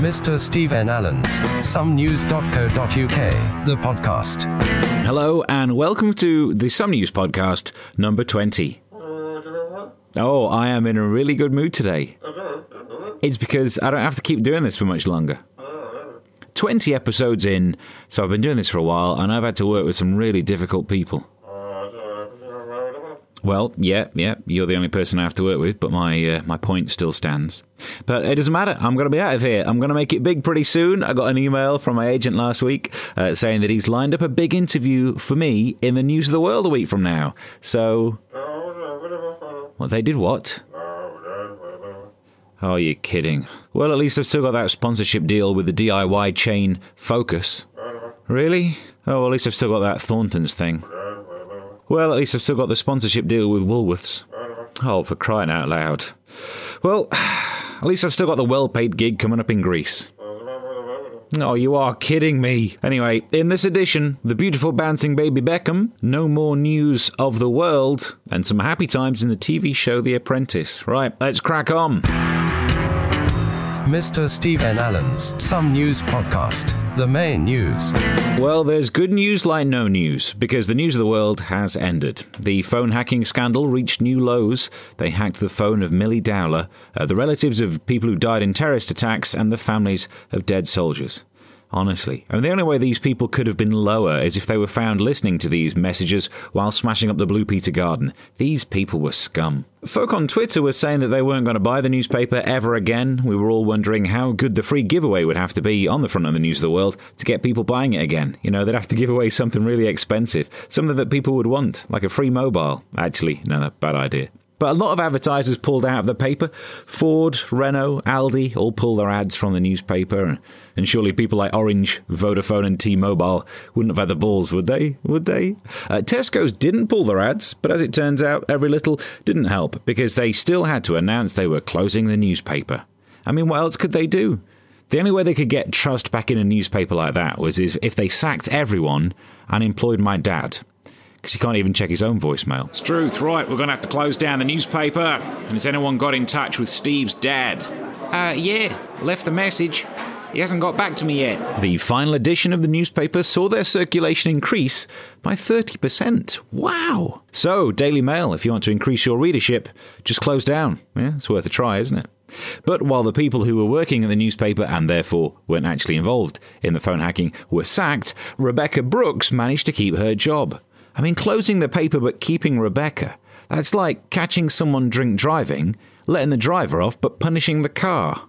Mr. Stephen Allen's SomeNews.co.uk, the podcast. Hello and welcome to the Some News podcast number 20. Oh, I am in a really good mood today. It's because I don't have to keep doing this for much longer. 20 episodes in, so I've been doing this for a while and I've had to work with some really difficult people. Well, yeah, you're the only person I have to work with, but my point still stands. But it doesn't matter, I'm going to be out of here. I'm going to make it big pretty soon. I got an email from my agent last week saying that he's lined up a big interview for me in the News of the World a week from now. So... What, they did what? Oh, you're kidding. Well, at least I've still got that sponsorship deal with the DIY chain Focus. Really? Oh, well, at least I've still got that Thornton's thing. Well, at least I've still got the sponsorship deal with Woolworths. Oh, for crying out loud. Well, at least I've still got the well-paid gig coming up in Greece. Oh, you are kidding me. Anyway, in this edition, the beautiful bouncing baby Beckham, no more news of the world, and some happy times in the TV show The Apprentice. Right, let's crack on. Mr. Stephen Allen's Some News podcast, the main news. Well, there's good news like no news, because the news of the world has ended. The phone hacking scandal reached new lows. They hacked the phone of Millie Dowler, the relatives of people who died in terrorist attacks, and the families of dead soldiers. Honestly, I mean, the only way these people could have been lower is if they were found listening to these messages while smashing up the Blue Peter garden. These people were scum. Folk on Twitter were saying that they weren't going to buy the newspaper ever again. We were all wondering how good the free giveaway would have to be on the front of the News of the World to get people buying it again. You know, they'd have to give away something really expensive, something that people would want, like a free mobile. Actually, no, bad idea. But a lot of advertisers pulled out of the paper. Ford, Renault, Aldi all pulled their ads from the newspaper. And surely people like Orange, Vodafone and T-Mobile wouldn't have had the balls, would they? Tesco's didn't pull their ads, but as it turns out, every little didn't help, because they still had to announce they were closing the newspaper. I mean, what else could they do? The only way they could get trust back in a newspaper like that was if they sacked everyone and employed my dad. Because he can't even check his own voicemail. Struth, right, we're going to have to close down the newspaper. And has anyone got in touch with Steve's dad? Yeah, left a message. He hasn't got back to me yet. The final edition of the newspaper saw their circulation increase by 30%. Wow! So, Daily Mail, if you want to increase your readership, just close down. Yeah, it's worth a try, isn't it? But while the people who were working at the newspaper and therefore weren't actually involved in the phone hacking were sacked, Rebecca Brooks managed to keep her job. I mean, closing the paper but keeping Rebecca. That's like catching someone drink driving, letting the driver off but punishing the car.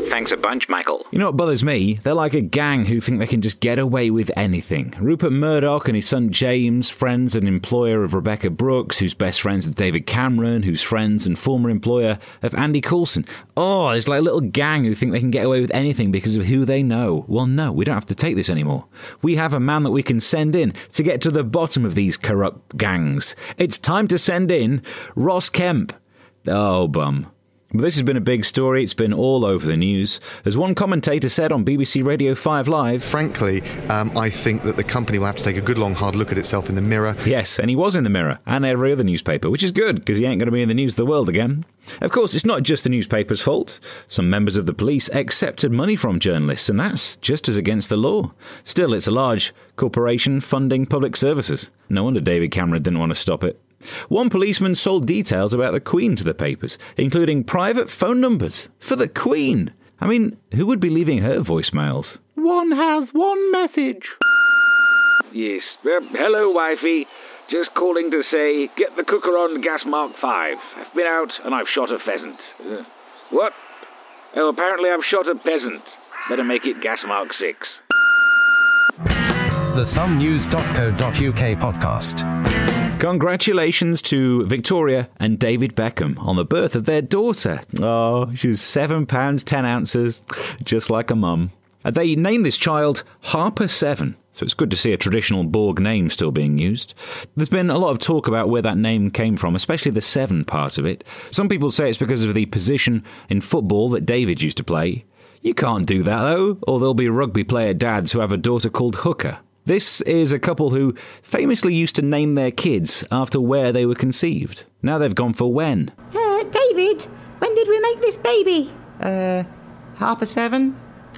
Thanks a bunch, Michael. You know what bothers me? They're like a gang who think they can just get away with anything. Rupert Murdoch and his son James, friends and employer of Rebecca Brooks, who's best friends with David Cameron, who's friends and former employer of Andy Coulson. Oh, it's like a little gang who think they can get away with anything because of who they know. Well, no, we don't have to take this anymore. We have a man that we can send in to get to the bottom of these corrupt gangs. It's time to send in Ross Kemp. Oh, bum. But this has been a big story. It's been all over the news. As one commentator said on BBC Radio 5 Live... Frankly, I think that the company will have to take a good long hard look at itself in the mirror. Yes, and he was in the Mirror, and every other newspaper, which is good, because he ain't going to be in the News of the World again. Of course, it's not just the newspaper's fault. Some members of the police accepted money from journalists, and that's just as against the law. Still, it's a large corporation funding public services. No wonder David Cameron didn't want to stop it. One policeman sold details about the Queen to the papers, including private phone numbers for the Queen. I mean, who would be leaving her voicemails? One has one message. Yes. Hello, wifey. Just calling to say, get the cooker on gas mark 5. I've been out and I've shot a pheasant. What? Oh, apparently I've shot a peasant. Better make it gas mark 6. The SomeNews.co.uk podcast. Congratulations to Victoria and David Beckham on the birth of their daughter. Oh, she was £7, 10 ounces, just like a mum. They named this child Harper 7, so it's good to see a traditional Borg name still being used. There's been a lot of talk about where that name came from, especially the 7 part of it. Some people say it's because of the position in football that David used to play. You can't do that, though, or there'll be rugby player dads who have a daughter called Hooker. This is a couple who famously used to name their kids after where they were conceived. Now they've gone for when. David, when did we make this baby? Harper 7?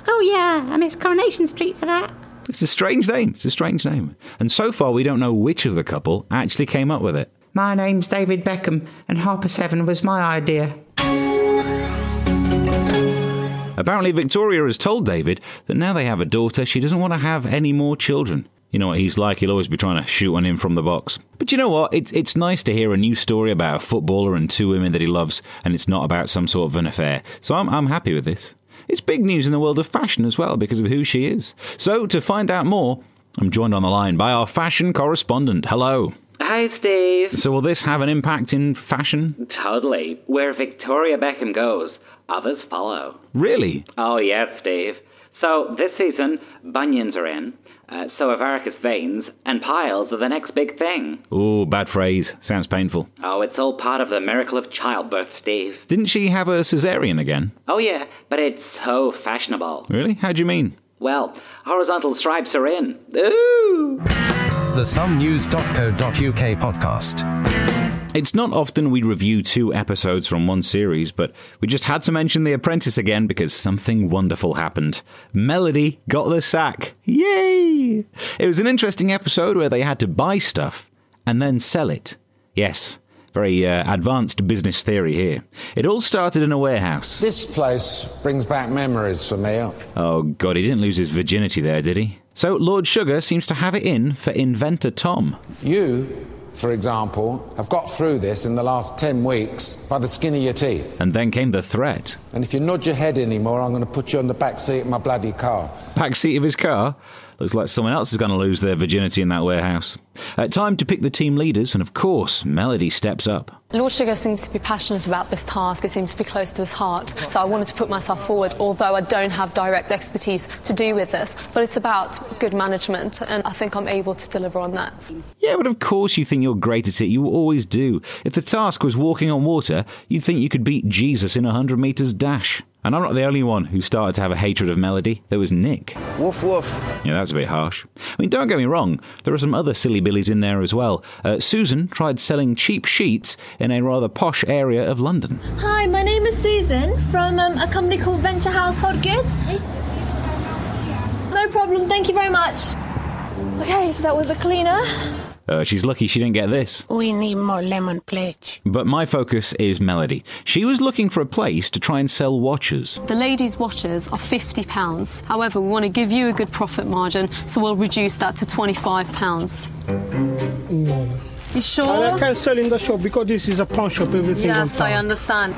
Oh yeah, I miss Coronation Street for that. It's a strange name. It's a strange name. And so far we don't know which of the couple actually came up with it. My name's David Beckham, and Harper 7 was my idea. Apparently Victoria has told David that now they have a daughter, she doesn't want to have any more children. You know what he's like, he'll always be trying to shoot one in from the box. But you know what, it's nice to hear a new story about a footballer and two women that he loves, and it's not about some sort of an affair. So I'm happy with this. It's big news in the world of fashion as well, because of who she is. So to find out more, I'm joined on the line by our fashion correspondent. Hello. Hi, Steve. So will this have an impact in fashion? Totally. Where Victoria Beckham goes, others follow. Really? Oh, yes, Steve. So this season, bunions are in, so are varicose veins, and piles are the next big thing. Oh, bad phrase. Sounds painful. Oh, it's all part of the miracle of childbirth, Steve. Didn't she have a cesarean again? Oh, yeah, but it's so fashionable. Really? How do you mean? Well, horizontal stripes are in. Ooh! The SomeNews.co.uk podcast. It's not often we review 2 episodes from one series, but we just had to mention The Apprentice again because something wonderful happened. Melody got the sack. Yay! It was an interesting episode where they had to buy stuff and then sell it. Yes, very advanced business theory here. It all started in a warehouse. This place brings back memories for me. Oh God, he didn't lose his virginity there, did he? So Lord Sugar seems to have it in for inventor Tom. You, for example, have got through this in the last 10 weeks by the skin of your teeth. And then came the threat. And if you nod your head anymore, I'm going to put you on the back seat of my bloody car. Back seat of his car? Looks like someone else is going to lose their virginity in that warehouse. Time to pick the team leaders, and of course, Melody steps up. Lord Sugar seems to be passionate about this task. It seems to be close to his heart. So I wanted to put myself forward, although I don't have direct expertise to do with this. But it's about good management, and I think I'm able to deliver on that. Yeah, but of course you think you're great at it. You always do. If the task was walking on water, you'd think you could beat Jesus in a 100 metres dash. And I'm not the only one who started to have a hatred of Melody. There was Nick. Woof woof. Yeah, that's a bit harsh. I mean, don't get me wrong, there are some other silly billies in there as well. Susan tried selling cheap sheets in a rather posh area of London. Hi, my name is Susan from a company called Venture House Hot Goods. No problem, thank you very much. Okay, so that was a cleaner. She's lucky she didn't get this. We need more lemon pledge. But my focus is Melody. She was looking for a place to try and sell watches. The ladies' watches are £50. However, we want to give you a good profit margin, so we'll reduce that to £25. No. You sure? I can't sell in the shop because this is a pawn shop, everything. Yes, I understand.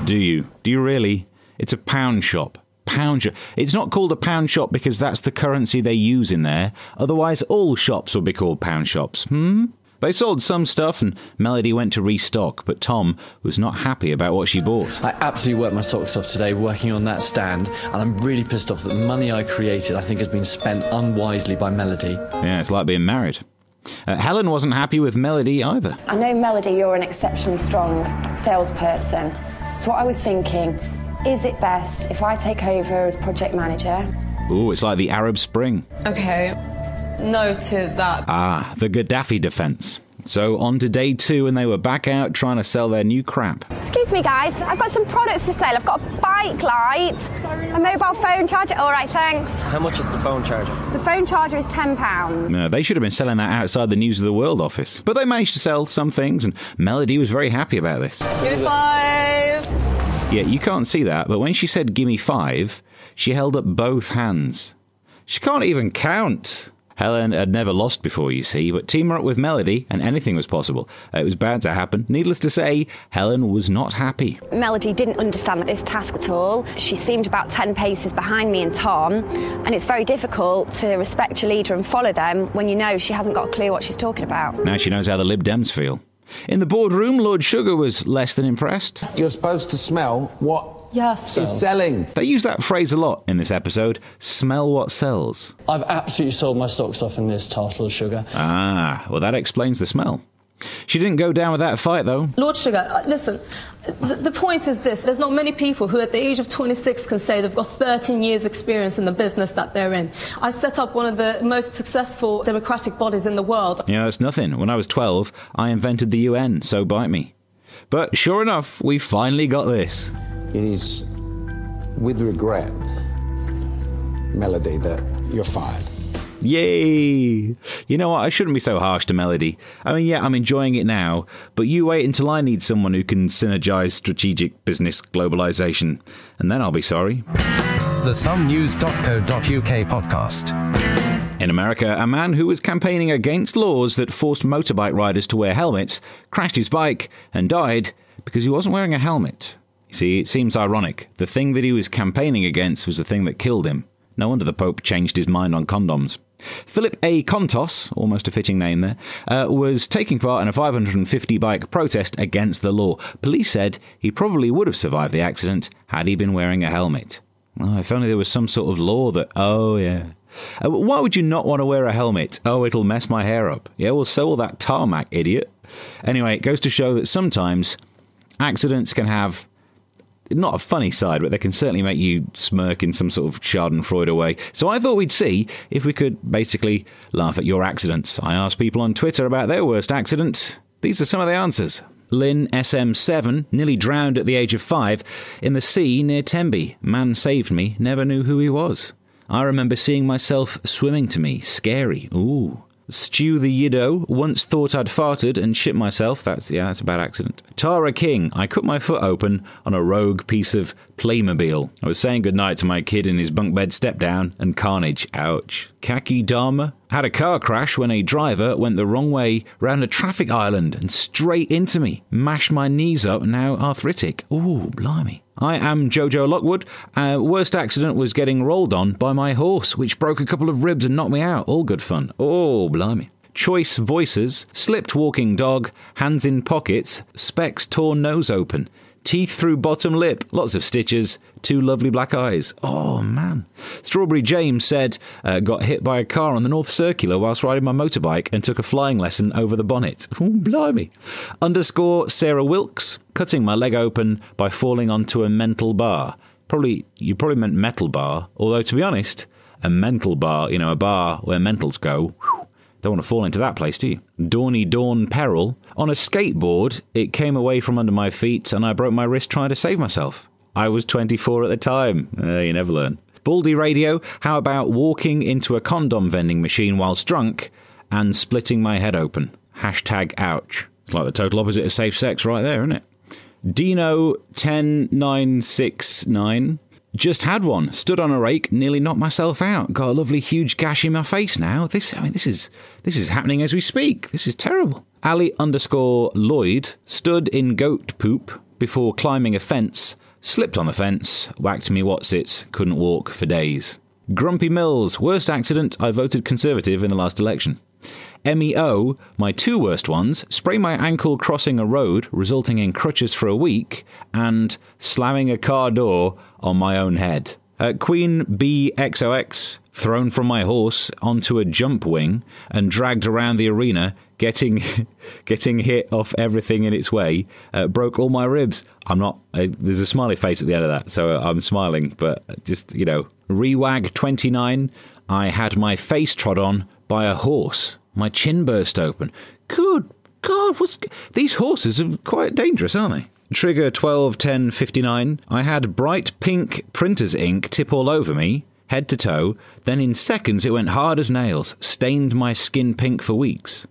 Do you? Do you really? It's a pound shop. Pound shop. It's not called a pound shop because that's the currency they use in there. Otherwise, all shops would be called pound shops. They sold some stuff and Melody went to restock, but Tom was not happy about what she bought. I absolutely worked my socks off today working on that stand, and I'm really pissed off that the money I created I think has been spent unwisely by Melody. Yeah, it's like being married. Helen wasn't happy with Melody either. I know, Melody, you're an exceptionally strong salesperson. So what I was thinking, is it best if I take over as project manager? Ooh, it's like the Arab Spring. Okay, no to that. Ah, the Gaddafi defence. So on to day 2 and they were back out trying to sell their new crap. Excuse me, guys, I've got some products for sale. I've got a bike light, a mobile phone charger. All right, thanks. How much is the phone charger? The phone charger is £10. No, they should have been selling that outside the News of the World office. But they managed to sell some things and Melody was very happy about this. Give me 5. Yeah, you can't see that, but when she said gimme 5, she held up both hands. She can't even count. Helen had never lost before, you see, but team her up with Melody and anything was possible. It was bound to happen. Needless to say, Helen was not happy. Melody didn't understand this task at all. She seemed about 10 paces behind me and Tom, and it's very difficult to respect your leader and follow them when you know she hasn't got a clue what she's talking about. Now she knows how the Lib Dems feel. In the boardroom, Lord Sugar was less than impressed. You're supposed to smell what is selling. They use that phrase a lot in this episode. Smell what sells. I've absolutely sold my socks off in this task, Lord Sugar. Ah, well that explains the smell. She didn't go down with that fight, though. Lord Sugar, listen, the point is this. There's not many people who at the age of 26 can say they've got 13 years experience in the business that they're in. I set up one of the most successful democratic bodies in the world. Yeah, that's nothing. When I was 12, I invented the UN, so bite me. But sure enough, we finally got this. It is with regret Melody, that you're fired. Yay! You know what? I shouldn't be so harsh to Melody. I mean, yeah, I'm enjoying it now, but you wait until I need someone who can synergize strategic business globalization, and then I'll be sorry. The SomeNews.co.uk podcast. In America, a man who was campaigning against laws that forced motorbike riders to wear helmets crashed his bike and died because he wasn't wearing a helmet. You see, it seems ironic. The thing that he was campaigning against was the thing that killed him. No wonder the Pope changed his mind on condoms. Philip A. Contos, almost a fitting name there, was taking part in a 550-bike protest against the law. Police said he probably would have survived the accident had he been wearing a helmet. Oh, if only there was some sort of law that... Oh, yeah. Why would you not want to wear a helmet? Oh, it'll mess my hair up. Yeah, well, so will that tarmac, idiot. Anyway, it goes to show that sometimes accidents can have... not a funny side, but they can certainly make you smirk in some sort of schadenfreude way. So I thought we'd see if we could basically laugh at your accidents. I asked people on Twitter about their worst accident. These are some of the answers. Lynn SM7 nearly drowned at the age of 5 in the sea near Tenby. Man saved me, never knew who he was. I remember seeing myself swimming to me. Scary. Ooh. Stu the Yiddo, once thought I'd farted and shit myself. That's a bad accident. Tara King, I cut my foot open on a rogue piece of Playmobil. I was saying goodnight to my kid in his bunk bed step down, and carnage. Ouch. Kaki Dharma, had a car crash when a driver went the wrong way round a traffic island and straight into me. Mashed my knees up, now arthritic. Ooh, blimey. I am Jojo Lockwood. Worst accident was getting rolled on by my horse, which broke a couple of ribs and knocked me out. All good fun. Oh, blimey. Choice voices. Slipped walking dog. Hands in pockets. Specs torn nose open. Teeth through bottom lip. Lots of stitches. 2 lovely black eyes. Oh, man. Strawberry James said, got hit by a car on the North Circular whilst riding my motorbike and took a flying lesson over the bonnet. Oh, blimey. _ Sarah Wilkes, cutting my leg open by falling onto a mental bar. You probably meant metal bar, although, to be honest, a mental bar, a bar where mentals go, don't want to fall into that place, do you? Dawny Dawn Peril. On a skateboard, it came away from under my feet and I broke my wrist trying to save myself. I was 24 at the time. You never learn. Baldy Radio, how about walking into a condom vending machine whilst drunk and splitting my head open? #ouch. It's like the total opposite of safe sex right there, isn't it? Dino 10969. Just had one. Stood on a rake, nearly knocked myself out. Got a lovely huge gash in my face now. This is happening as we speak. This is terrible. Ali _Lloyd stood in goat poop before climbing a fence, slipped on the fence, whacked me what's-its, couldn't walk for days. Grumpy Mills, worst accident, I voted Conservative in the last election. MEO, my 2 worst ones, sprained my ankle crossing a road, resulting in crutches for a week, and slamming a car door on my own head. Queen BXOX, thrown from my horse onto a jump wing and dragged around the arena, getting hit off everything in its way, broke all my ribs. There's a smiley face at the end of that, so I'm smiling, but just, Rewag 29, I had my face trod on by a horse. My chin burst open. Good God, these horses are quite dangerous, aren't they? Trigger 121059. I had bright pink printer's ink tip all over me, head to toe. Then in seconds it went hard as nails, stained my skin pink for weeks.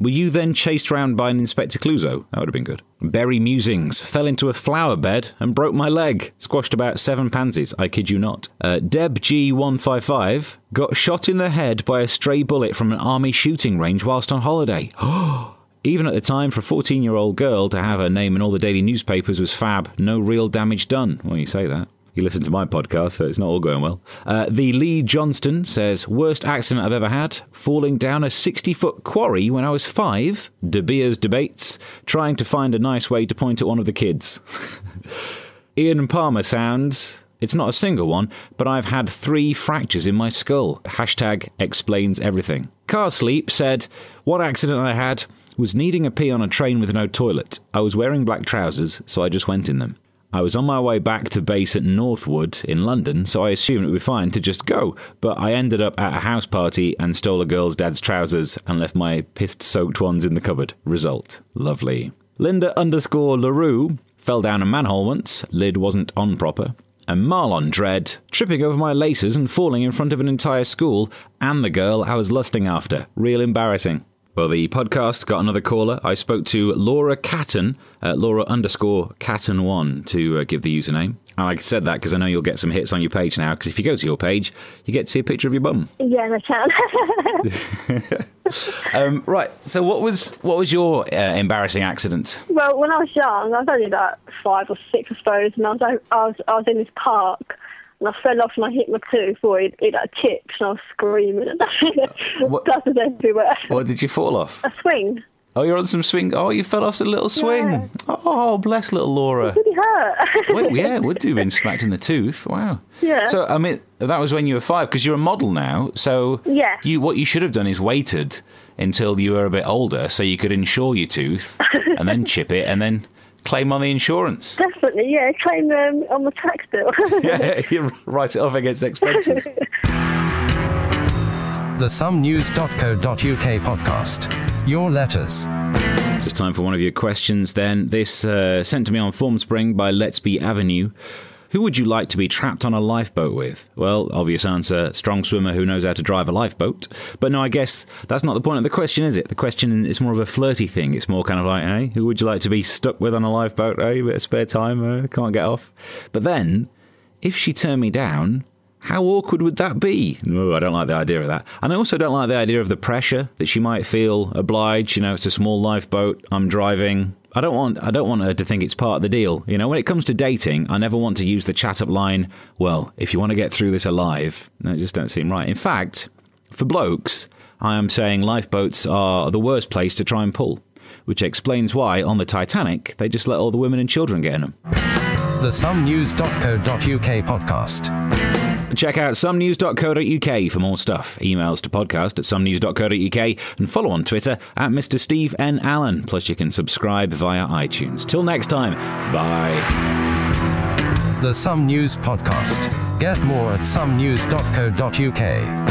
Were you then chased round by an Inspector Clouseau? That would have been good. Berry Musings. Fell into a flower bed and broke my leg. Squashed about 7 pansies. I kid you not. Deb G155. Got shot in the head by a stray bullet from an army shooting range whilst on holiday. Even at the time, for a 14-year-old girl to have her name in all the daily newspapers was fab. No real damage done. Well, you say that. You listen to my podcast, so it's not all going well. The Lee Johnston says, worst accident I've ever had, falling down a 60-foot quarry when I was 5, De Beers debates, trying to find a nice way to point at one of the kids. Ian Palmer sounds, it's not a single one, but I've had 3 fractures in my skull. #explains everything. Car Sleep said, one accident I had was needing a pee on a train with no toilet. I was wearing black trousers, so I just went in them. I was on my way back to base at Northwood in London, so I assumed it would be fine to just go, but I ended up at a house party and stole a girl's dad's trousers and left my pissed-soaked ones in the cupboard. Result. Lovely. Linda _LaRue fell down a manhole once. Lid wasn't on proper. And Marlon Dredd, tripping over my laces and falling in front of an entire school and the girl I was lusting after. Real embarrassing. Well, the podcast got another caller. I spoke to Laura Catton, Laura_Catton1 to give the username. And I said that because I know you'll get some hits on your page now, because if you go to your page, you get to see a picture of your bum. Yeah, I can. Right, so what was your embarrassing accident? Well, when I was young, I was only like 5 or 6, I suppose, and I was in this park, and I fell off and I hit my tooth, or it like chipped, and I was screaming, and dust was everywhere. What did you fall off? A swing. Oh, you're on some swing. Oh, you fell off a little swing. Yeah. Oh, bless little Laura. It really hurt. Well, yeah, it would do, been smacked in the tooth. Wow. Yeah. So, I mean, that was when you were 5, because you're a model now. So, yeah. What you should have done is waited until you were a bit older so you could insure your tooth and then chip it and then claim on the insurance. Definitely, yeah. Claim on the tax bill. Yeah, you write it off against expenses. The SomeNews.co.uk podcast. Your letters. Just time for one of your questions then. This sent to me on Formspring by Let's Be Avenue. Who would you like to be trapped on a lifeboat with? Well, obvious answer, strong swimmer who knows how to drive a lifeboat. But no, I guess that's not the point of the question, is it? The question is more of a flirty thing. It's more kind of like, hey, who would you like to be stuck with on a lifeboat? Hey, a bit of spare time, can't get off. But then, if she turned me down, how awkward would that be? No, I don't like the idea of that. And I also don't like the idea of the pressure that she might feel obliged. You know, it's a small lifeboat, I'm driving. I don't want her to think it's part of the deal. You know, when it comes to dating, I never want to use the chat-up line, well, if you want to get through this alive. No, it just don't seem right. In fact, for blokes, I am saying lifeboats are the worst place to try and pull, which explains why, on the Titanic, they just let all the women and children get in them. The SomeNews.co.uk podcast. Check out somenews.co.uk for more stuff. Emails to podcast@somenews.co.uk and follow on Twitter at Mr. Steve N. Allen. Plus you can subscribe via iTunes. Till next time, bye. The Some News podcast. Get more at somenews.co.uk.